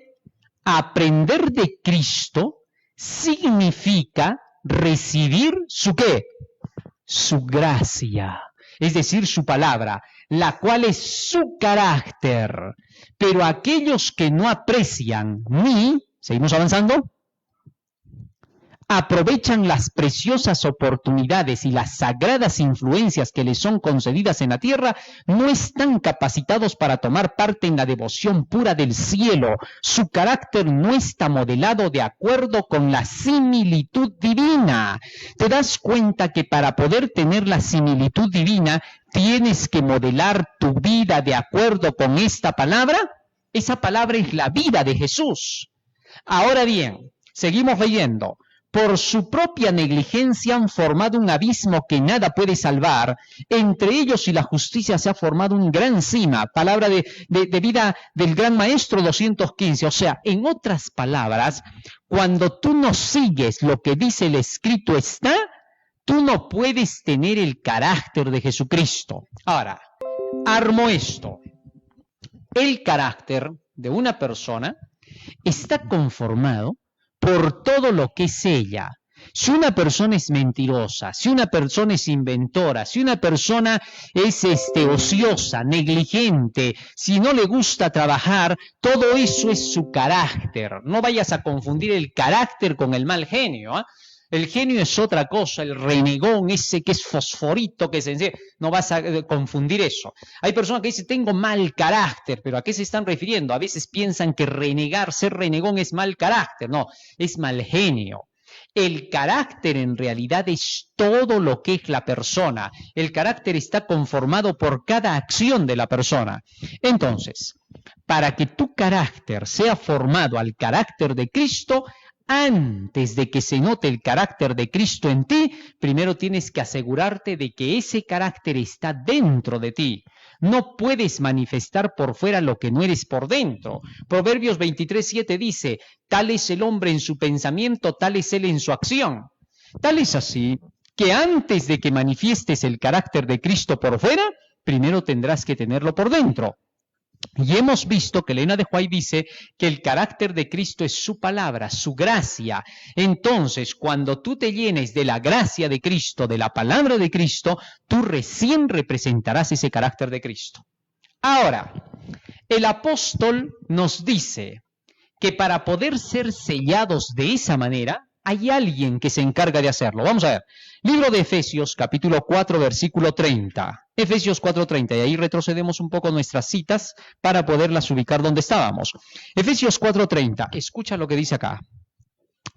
aprender de Cristo significa recibir su ¿qué? Su gracia, es decir, su palabra, la cual es su carácter. Pero aquellos que no aprecian ni, seguimos avanzando, aprovechan las preciosas oportunidades y las sagradas influencias que les son concedidas en la tierra, no están capacitados para tomar parte en la devoción pura del cielo. Su carácter no está modelado de acuerdo con la similitud divina. ¿Te das cuenta que para poder tener la similitud divina tienes que modelar tu vida de acuerdo con esta palabra? Esa palabra es la vida de Jesús. Ahora bien, seguimos leyendo. Por su propia negligencia han formado un abismo que nada puede salvar. Entre ellos y la justicia se ha formado un gran cima. Palabra de vida del Gran Maestro 215. O sea, en otras palabras, cuando tú no sigues lo que dice el escrito está, tú no puedes tener el carácter de Jesucristo. Ahora, armo esto. El carácter de una persona está conformado por todo lo que es ella. Si una persona es mentirosa, si una persona es inventora, si una persona es ociosa, negligente, si no le gusta trabajar, todo eso es su carácter. No vayas a confundir el carácter con el mal genio, ¿eh? El genio es otra cosa, el renegón ese que es fosforito, que se... No vas a confundir eso. Hay personas que dicen, tengo mal carácter, pero ¿a qué se están refiriendo? A veces piensan que renegar, ser renegón es mal carácter. No, es mal genio. El carácter en realidad es todo lo que es la persona. El carácter está conformado por cada acción de la persona. Entonces, para que tu carácter sea formado al carácter de Cristo, antes de que se note el carácter de Cristo en ti, primero tienes que asegurarte de que ese carácter está dentro de ti. No puedes manifestar por fuera lo que no eres por dentro. Proverbios 23:7 dice, tal es el hombre en su pensamiento, tal es él en su acción. Tal es así que antes de que manifiestes el carácter de Cristo por fuera, primero tendrás que tenerlo por dentro. Y hemos visto que Elena de White dice que el carácter de Cristo es su palabra, su gracia. Entonces, cuando tú te llenes de la gracia de Cristo, de la palabra de Cristo, tú recién representarás ese carácter de Cristo. Ahora, el apóstol nos dice que para poder ser sellados de esa manera, hay alguien que se encarga de hacerlo. Vamos a ver. Libro de Efesios, capítulo 4, versículo 30. Efesios 4:30, y ahí retrocedemos un poco nuestras citas para poderlas ubicar donde estábamos. Efesios 4:30, escucha lo que dice acá.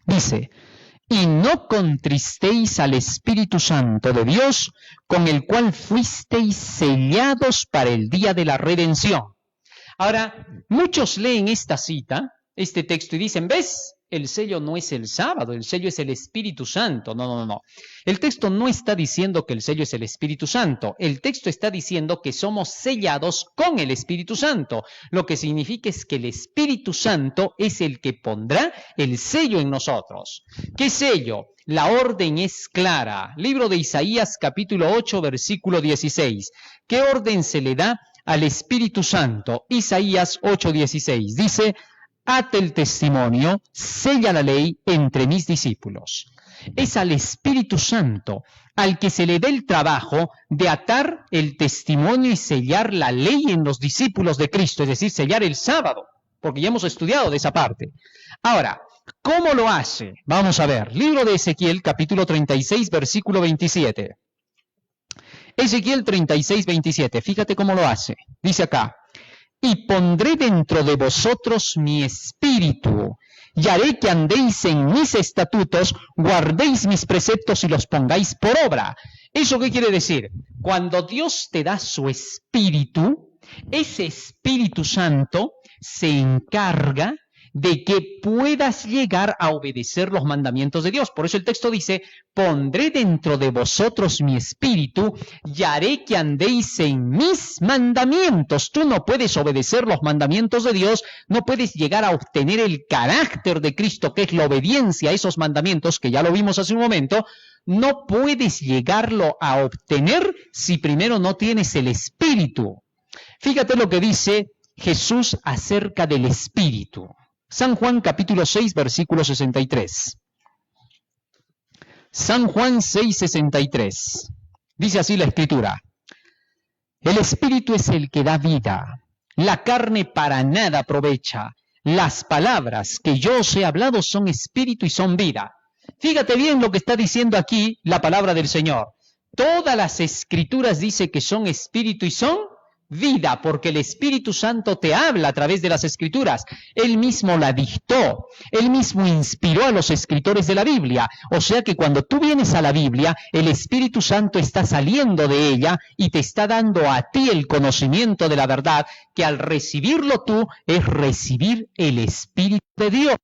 Dice, y no contristéis al Espíritu Santo de Dios, con el cual fuisteis sellados para el día de la redención. Ahora, muchos leen esta cita, este texto, y dicen, ¿ves? El sello no es el sábado, el sello es el Espíritu Santo. No. El texto no está diciendo que el sello es el Espíritu Santo. El texto está diciendo que somos sellados con el Espíritu Santo. Lo que significa es que el Espíritu Santo es el que pondrá el sello en nosotros. ¿Qué sello? La orden es clara. Libro de Isaías, capítulo 8, versículo 16. ¿Qué orden se le da al Espíritu Santo? Isaías 8:16. Dice, ate el testimonio, sella la ley entre mis discípulos. Es al Espíritu Santo al que se le da el trabajo de atar el testimonio y sellar la ley en los discípulos de Cristo, es decir, sellar el sábado, porque ya hemos estudiado de esa parte. Ahora, ¿cómo lo hace? Vamos a ver, libro de Ezequiel, capítulo 36, versículo 27. Ezequiel 36, 27, fíjate cómo lo hace. Dice acá, y pondré dentro de vosotros mi espíritu, y haré que andéis en mis estatutos, guardéis mis preceptos y los pongáis por obra. ¿Eso qué quiere decir? Cuando Dios te da su espíritu, ese Espíritu Santo se encarga de que puedas llegar a obedecer los mandamientos de Dios. Por eso el texto dice, pondré dentro de vosotros mi espíritu y haré que andéis en mis mandamientos. Tú no puedes obedecer los mandamientos de Dios, no puedes llegar a obtener el carácter de Cristo, que es la obediencia a esos mandamientos, que ya lo vimos hace un momento. No puedes llegarlo a obtener si primero no tienes el espíritu. Fíjate lo que dice Jesús acerca del Espíritu. San Juan capítulo 6, versículo 63. San Juan 6, 63. Dice así la Escritura. El Espíritu es el que da vida. La carne para nada aprovecha. Las palabras que yo os he hablado son espíritu y son vida. Fíjate bien lo que está diciendo aquí la palabra del Señor. Todas las Escrituras dice que son espíritu y son vida, porque el Espíritu Santo te habla a través de las Escrituras. Él mismo la dictó, Él mismo inspiró a los escritores de la Biblia. O sea que cuando tú vienes a la Biblia, el Espíritu Santo está saliendo de ella y te está dando a ti el conocimiento de la verdad, que al recibirlo tú es recibir el Espíritu de Dios.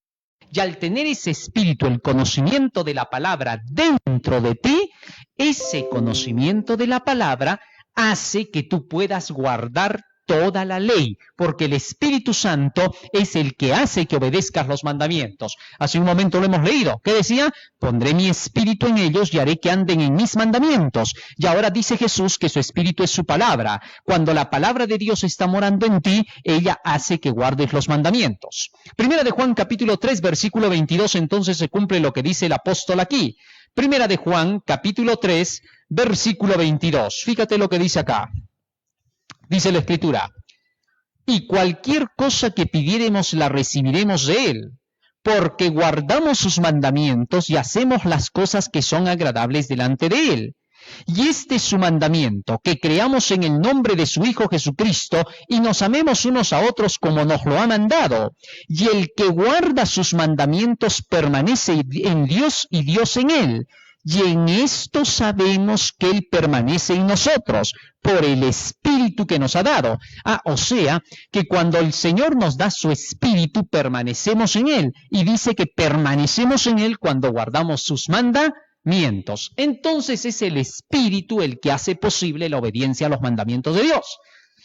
Y al tener ese espíritu, el conocimiento de la palabra dentro de ti, ese conocimiento de la palabra hace que tú puedas guardar toda la ley, porque el Espíritu Santo es el que hace que obedezcas los mandamientos. Hace un momento lo hemos leído. ¿Qué decía? Pondré mi espíritu en ellos y haré que anden en mis mandamientos. Y ahora dice Jesús que su espíritu es su palabra. Cuando la palabra de Dios está morando en ti, ella hace que guardes los mandamientos. Primera de Juan capítulo 3, versículo 22, entonces se cumple lo que dice el apóstol aquí. Primera de Juan capítulo 3, versículo 22. Fíjate lo que dice acá. Dice la Escritura, y cualquier cosa que pidiéremos la recibiremos de Él, porque guardamos sus mandamientos y hacemos las cosas que son agradables delante de Él. Y este es su mandamiento, que creamos en el nombre de su Hijo Jesucristo y nos amemos unos a otros como nos lo ha mandado. Y el que guarda sus mandamientos permanece en Dios y Dios en él. Y en esto sabemos que Él permanece en nosotros, por el Espíritu que nos ha dado. O sea, que cuando el Señor nos da su Espíritu, permanecemos en Él. Y dice que permanecemos en Él cuando guardamos sus mandamientos. Entonces es el Espíritu el que hace posible la obediencia a los mandamientos de Dios.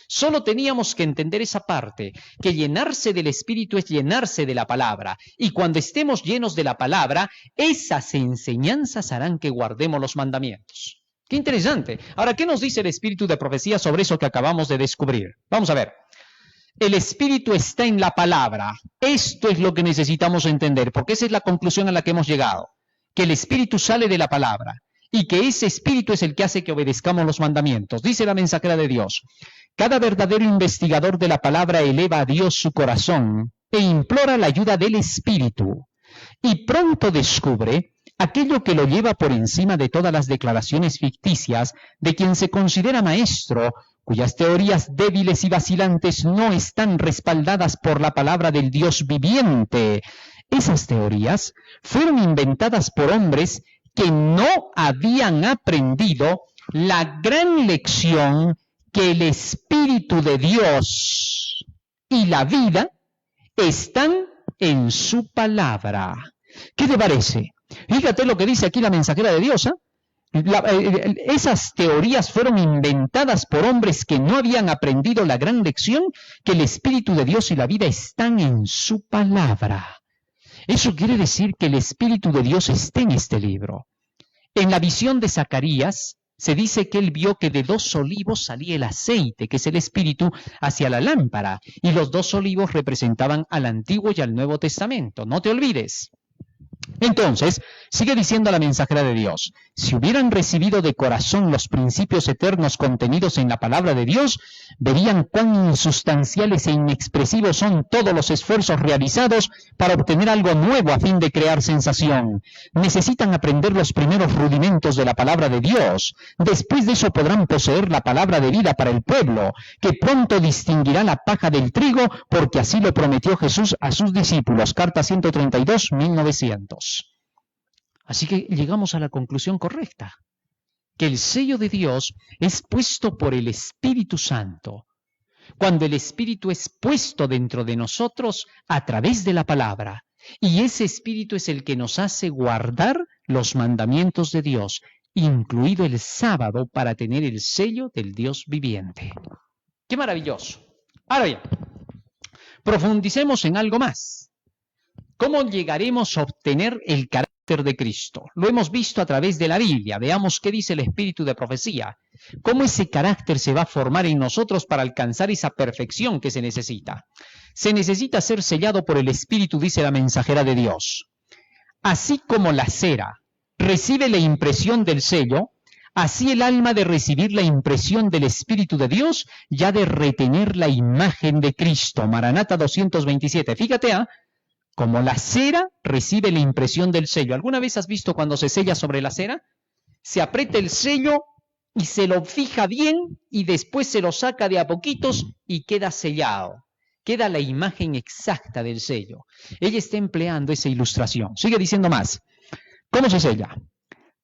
Solo teníamos que entender esa parte, que llenarse del Espíritu es llenarse de la palabra. Y cuando estemos llenos de la palabra, esas enseñanzas harán que guardemos los mandamientos. ¡Qué interesante! Ahora, ¿qué nos dice el Espíritu de profecía sobre eso que acabamos de descubrir? Vamos a ver. El Espíritu está en la palabra. Esto es lo que necesitamos entender, porque esa es la conclusión a la que hemos llegado. Que el Espíritu sale de la palabra y que ese Espíritu es el que hace que obedezcamos los mandamientos. Dice la mensajera de Dios. Cada verdadero investigador de la palabra eleva a Dios su corazón e implora la ayuda del Espíritu. Y pronto descubre aquello que lo lleva por encima de todas las declaraciones ficticias de quien se considera maestro, cuyas teorías débiles y vacilantes no están respaldadas por la palabra del Dios viviente. Esas teorías fueron inventadas por hombres que no habían aprendido la gran lección que el Espíritu de Dios y la vida están en su palabra. ¿Qué te parece? Fíjate lo que dice aquí la mensajera de Dios. Esas teorías fueron inventadas por hombres que no habían aprendido la gran lección que el Espíritu de Dios y la vida están en su palabra. Eso quiere decir que el Espíritu de Dios está en este libro. En la visión de Zacarías, se dice que él vio que de 2 olivos salía el aceite, que es el Espíritu, hacia la lámpara, y los 2 olivos representaban al Antiguo y al Nuevo Testamento. No te olvides. Entonces, sigue diciendo la mensajera de Dios, si hubieran recibido de corazón los principios eternos contenidos en la palabra de Dios, verían cuán insustanciales e inexpresivos son todos los esfuerzos realizados para obtener algo nuevo a fin de crear sensación. Necesitan aprender los primeros rudimentos de la palabra de Dios. Después de eso podrán poseer la palabra de vida para el pueblo, que pronto distinguirá la paja del trigo, porque así lo prometió Jesús a sus discípulos. Carta 132, 1900. Así que llegamos a la conclusión correcta, que el sello de Dios es puesto por el Espíritu Santo. Cuando el Espíritu es puesto dentro de nosotros a través de la palabra, y ese Espíritu es el que nos hace guardar los mandamientos de Dios, incluido el sábado, para tener el sello del Dios viviente. ¡Qué maravilloso! Ahora bien, profundicemos en algo más. ¿Cómo llegaremos a obtener el carácter de Cristo. Lo hemos visto a través de la Biblia. Veamos qué dice el espíritu de profecía. Cómo ese carácter se va a formar en nosotros para alcanzar esa perfección que se necesita. Se necesita ser sellado por el espíritu, dice la mensajera de Dios. Así como la cera recibe la impresión del sello, así el alma de recibir la impresión del Espíritu de Dios y ha de retener la imagen de Cristo. Maranata 227. Fíjate, como la cera recibe la impresión del sello. ¿Alguna vez has visto cuando se sella sobre la cera? Se aprieta el sello y se lo fija bien y después se lo saca de a poquitos y queda sellado. Queda la imagen exacta del sello. Ella está empleando esa ilustración. Sigue diciendo más. ¿Cómo se sella?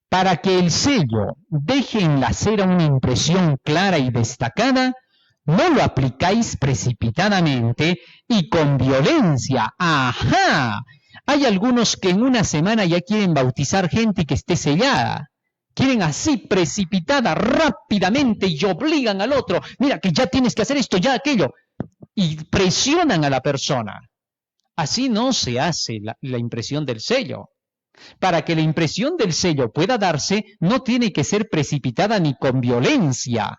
Para que el sello deje en la cera una impresión clara y destacada, no lo aplicáis precipitadamente y con violencia. ¡Ajá! Hay algunos que en una semana ya quieren bautizar gente que esté sellada. Quieren así, precipitada, rápidamente, y obligan al otro. Mira, que ya tienes que hacer esto, ya aquello. Y presionan a la persona. Así no se hace la impresión del sello. Para que la impresión del sello pueda darse, no tiene que ser precipitada ni con violencia.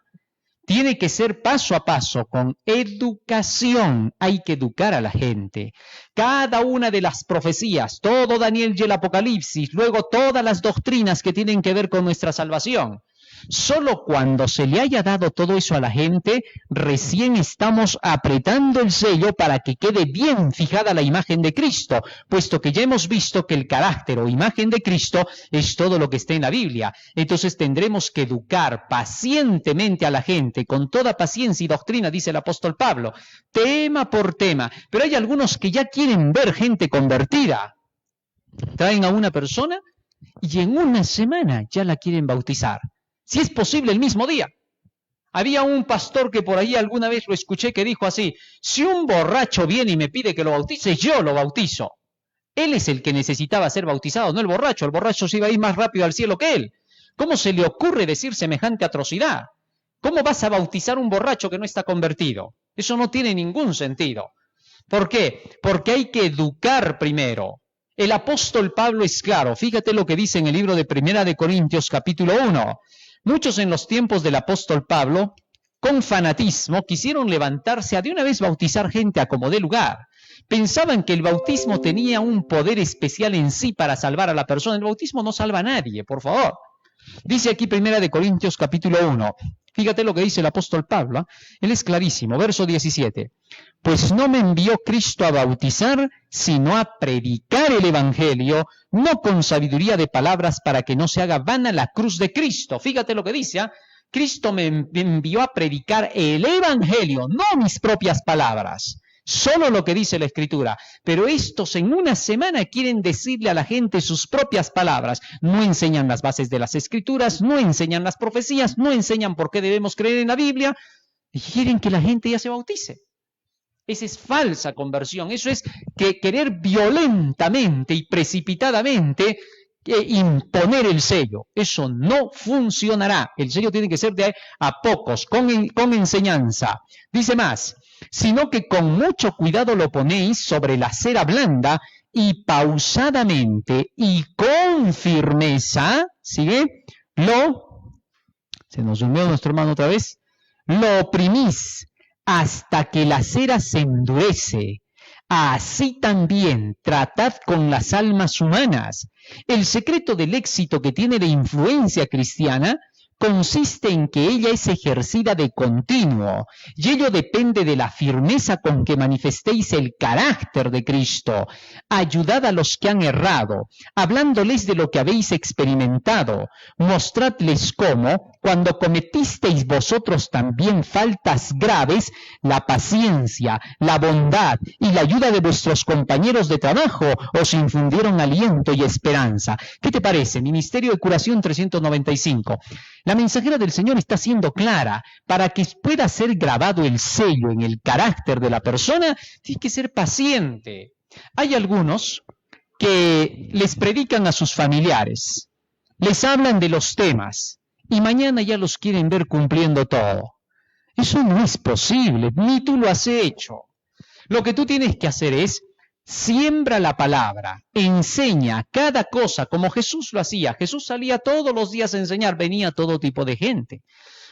Tiene que ser paso a paso, con educación. Hay que educar a la gente. Cada una de las profecías, todo Daniel y el Apocalipsis, luego todas las doctrinas que tienen que ver con nuestra salvación. Solo cuando se le haya dado todo eso a la gente, recién estamos apretando el sello para que quede bien fijada la imagen de Cristo, puesto que ya hemos visto que el carácter o imagen de Cristo es todo lo que está en la Biblia. Entonces tendremos que educar pacientemente a la gente, con toda paciencia y doctrina, dice el apóstol Pablo, tema por tema. Pero hay algunos que ya quieren ver gente convertida. Traen a una persona y en una semana ya la quieren bautizar. Si es posible, el mismo día. Había un pastor que por ahí alguna vez lo escuché que dijo así: si un borracho viene y me pide que lo bautice, yo lo bautizo. Él es el que necesitaba ser bautizado, no el borracho. El borracho se iba a ir más rápido al cielo que él. ¿Cómo se le ocurre decir semejante atrocidad? ¿Cómo vas a bautizar a un borracho que no está convertido? Eso no tiene ningún sentido. ¿Por qué? Porque hay que educar primero. El apóstol Pablo es claro. Fíjate lo que dice en el libro de Primera de Corintios, capítulo 1. Muchos en los tiempos del apóstol Pablo, con fanatismo, quisieron levantarse a de una vez bautizar gente a como dé lugar. Pensaban que el bautismo tenía un poder especial en sí para salvar a la persona. El bautismo no salva a nadie, por favor. Dice aquí Primera de Corintios capítulo 1. Fíjate lo que dice el apóstol Pablo. Él es clarísimo. Verso 17. Pues no me envió Cristo a bautizar, sino a predicar el evangelio, no con sabiduría de palabras para que no se haga vana la cruz de Cristo. Fíjate lo que dice. Cristo me envió a predicar el evangelio, no mis propias palabras. Solo lo que dice la Escritura. Pero estos en una semana quieren decirle a la gente sus propias palabras. No enseñan las bases de las Escrituras, no enseñan las profecías, no enseñan por qué debemos creer en la Biblia. Y quieren que la gente ya se bautice. Esa es falsa conversión. Eso es que querer violentamente y precipitadamente imponer el sello. Eso no funcionará. El sello tiene que ser de a pocos, con enseñanza. Dice más, sino que con mucho cuidado lo ponéis sobre la cera blanda y pausadamente y con firmeza, ¿sigue? Se nos unió nuestro hermano otra vez, lo oprimís hasta que la cera se endurece. Así también tratad con las almas humanas. El secreto del éxito que tiene la influencia cristiana consiste en que ella es ejercida de continuo, y ello depende de la firmeza con que manifestéis el carácter de Cristo. Ayudad a los que han errado, hablándoles de lo que habéis experimentado. Mostradles cómo, cuando cometisteis vosotros también faltas graves, la paciencia, la bondad y la ayuda de vuestros compañeros de trabajo os infundieron aliento y esperanza. ¿Qué te parece? Ministerio de Curación 395. La mensajera del Señor está siendo clara. Para que pueda ser grabado el sello en el carácter de la persona, tiene que ser paciente. Hay algunos que les predican a sus familiares, les hablan de los temas y mañana ya los quieren ver cumpliendo todo. Eso no es posible, ni tú lo has hecho. Lo que tú tienes que hacer es siembra la palabra, enseña cada cosa como Jesús lo hacía. Jesús salía todos los días a enseñar, venía todo tipo de gente.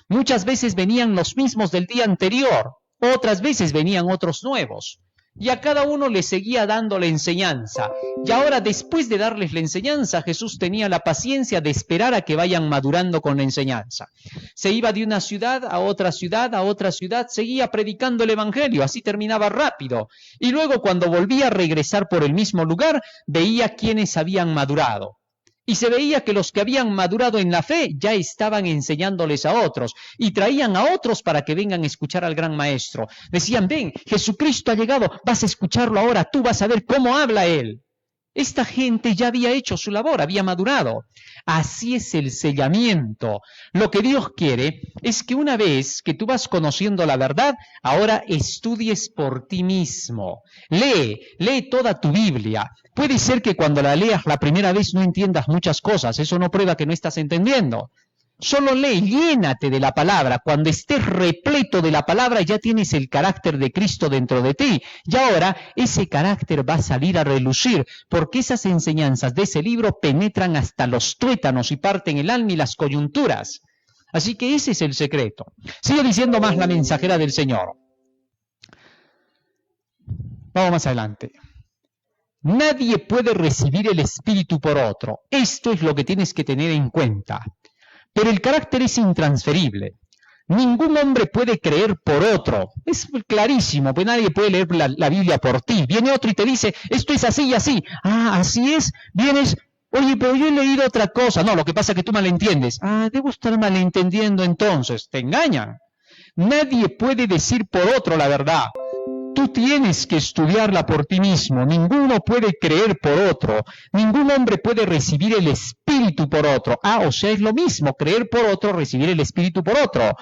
Muchas veces venían los mismos del día anterior, otras veces venían otros nuevos. Y a cada uno le seguía dando la enseñanza. Y ahora, después de darles la enseñanza, Jesús tenía la paciencia de esperar a que vayan madurando con la enseñanza. Se iba de una ciudad a otra ciudad, a otra ciudad, seguía predicando el evangelio, así terminaba rápido. Y luego, cuando volvía a regresar por el mismo lugar, veía quienes habían madurado. Y se veía que los que habían madurado en la fe ya estaban enseñándoles a otros y traían a otros para que vengan a escuchar al gran maestro. Decían, ven, Jesucristo ha llegado, vas a escucharlo ahora, tú vas a ver cómo habla él. Esta gente ya había hecho su labor, había madurado. Así es el sellamiento. Lo que Dios quiere es que una vez que tú vas conociendo la verdad, ahora estudies por ti mismo. Lee toda tu Biblia. Puede ser que cuando la leas la primera vez no entiendas muchas cosas, eso no prueba que no estás entendiendo. Solo lee, llénate de la palabra. Cuando estés repleto de la palabra ya tienes el carácter de Cristo dentro de ti. Y ahora ese carácter va a salir a relucir, porque esas enseñanzas de ese libro penetran hasta los tuétanos y parten el alma y las coyunturas. Así que ese es el secreto. Sigue diciendo más la mensajera del Señor. Vamos más adelante. Nadie puede recibir el Espíritu por otro. Esto es lo que tienes que tener en cuenta. Pero el carácter es intransferible. Ningún hombre puede creer por otro. Es clarísimo, pues nadie puede leer la Biblia por ti. Viene otro y te dice, esto es así y así. Ah, así es. Vienes, oye, pero yo he leído otra cosa. No, lo que pasa es que tú malentiendes. Ah, debo estar malentendiendo entonces. Te engañan. Nadie puede decir por otro la verdad. Tú tienes que estudiarla por ti mismo. Ninguno puede creer por otro. Ningún hombre puede recibir el Espíritu por otro. Ah, o sea, es lo mismo, creer por otro, recibir el Espíritu por otro.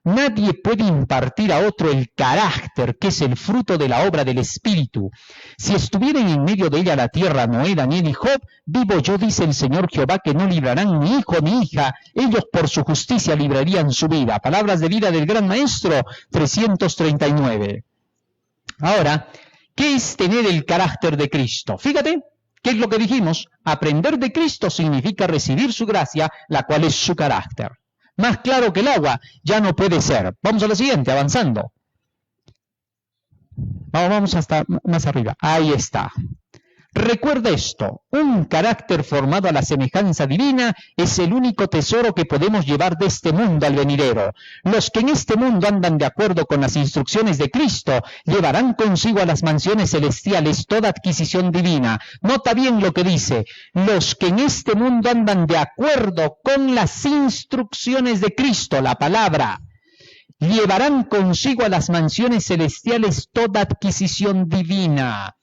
Nadie puede impartir a otro el carácter, que es el fruto de la obra del Espíritu. Si estuvieran en medio de ella la tierra, Noé, Daniel y Job, vivo yo, dice el Señor Jehová, que no librarán ni hijo ni hija. Ellos por su justicia librarían su vida. Palabras de vida del Gran Maestro, 339. Ahora, ¿qué es tener el carácter de Cristo? Fíjate, ¿qué es lo que dijimos? Aprender de Cristo significa recibir su gracia, la cual es su carácter. Más claro que el agua, ya no puede ser. Vamos a la siguiente, avanzando. Vamos hasta más arriba. Ahí está. Recuerda esto, un carácter formado a la semejanza divina es el único tesoro que podemos llevar de este mundo al venidero. Los que en este mundo andan de acuerdo con las instrucciones de Cristo llevarán consigo a las mansiones celestiales toda adquisición divina. Nota bien lo que dice, los que en este mundo andan de acuerdo con las instrucciones de Cristo, la palabra, llevarán consigo a las mansiones celestiales toda adquisición divina.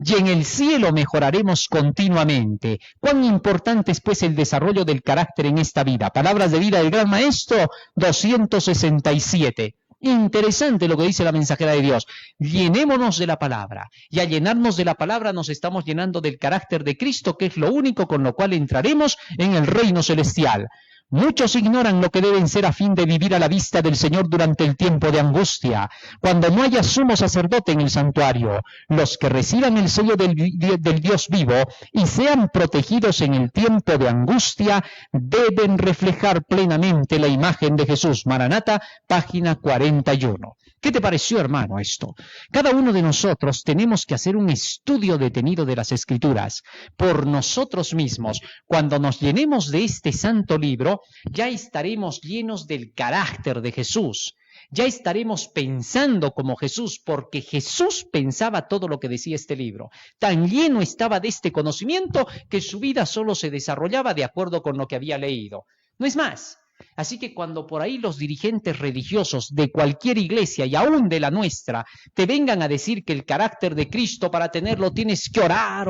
Y en el cielo mejoraremos continuamente. ¿Cuán importante es pues el desarrollo del carácter en esta vida? Palabras de vida del Gran Maestro, 267. Interesante lo que dice la mensajera de Dios. Llenémonos de la palabra. Y al llenarnos de la palabra nos estamos llenando del carácter de Cristo, que es lo único con lo cual entraremos en el reino celestial. Muchos ignoran lo que deben ser a fin de vivir a la vista del Señor durante el tiempo de angustia, cuando no haya sumo sacerdote en el santuario. Los que reciban el sello del Dios vivo y sean protegidos en el tiempo de angustia deben reflejar plenamente la imagen de Jesús. Maranata, página 41. ¿Qué te pareció, hermano, esto? Cada uno de nosotros tenemos que hacer un estudio detenido de las Escrituras por nosotros mismos. Cuando nos llenemos de este santo libro, ya estaremos llenos del carácter de Jesús. Ya estaremos pensando como Jesús, porque Jesús pensaba todo lo que decía este libro. Tan lleno estaba de este conocimiento que su vida solo se desarrollaba de acuerdo con lo que había leído. No es más. Así que cuando por ahí los dirigentes religiosos de cualquier iglesia y aún de la nuestra te vengan a decir que el carácter de Cristo para tenerlo tienes que orar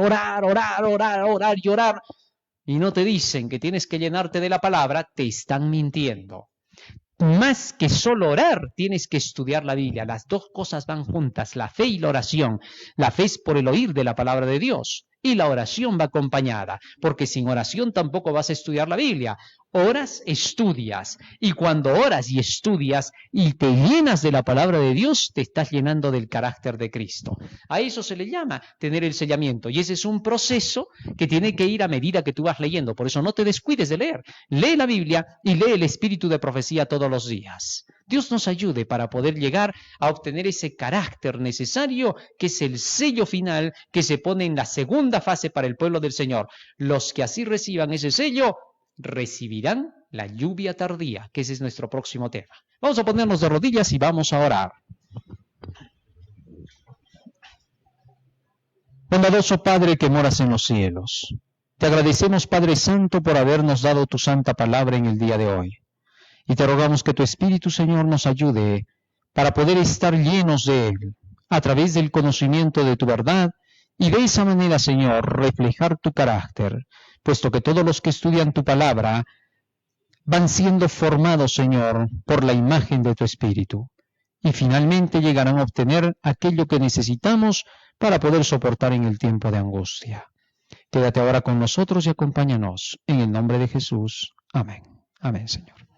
y orar, y no te dicen que tienes que llenarte de la palabra, te están mintiendo. Más que solo orar, tienes que estudiar la Biblia. Las dos cosas van juntas, la fe y la oración. La fe es por el oír de la palabra de Dios y la oración va acompañada, porque sin oración tampoco vas a estudiar la Biblia. Oras, estudias, y cuando oras y estudias y te llenas de la palabra de Dios, te estás llenando del carácter de Cristo. A eso se le llama tener el sellamiento, y ese es un proceso que tiene que ir a medida que tú vas leyendo. Por eso no te descuides de leer. Lee la Biblia y lee el espíritu de profecía todos los días. Dios nos ayude para poder llegar a obtener ese carácter necesario, que es el sello final que se pone en la segunda fase para el pueblo del Señor. Los que así reciban ese sello recibirán la lluvia tardía, que ese es nuestro próximo tema. Vamos a ponernos de rodillas y vamos a orar. Bondadoso Padre que moras en los cielos, te agradecemos, Padre Santo, por habernos dado tu santa palabra en el día de hoy. Y te rogamos que tu Espíritu, Señor, nos ayude para poder estar llenos de él, a través del conocimiento de tu verdad, y de esa manera, Señor, reflejar tu carácter, puesto que todos los que estudian tu palabra van siendo formados, Señor, por la imagen de tu Espíritu, y finalmente llegarán a obtener aquello que necesitamos para poder soportar en el tiempo de angustia. Quédate ahora con nosotros y acompáñanos, en el nombre de Jesús. Amén. Amén, Señor.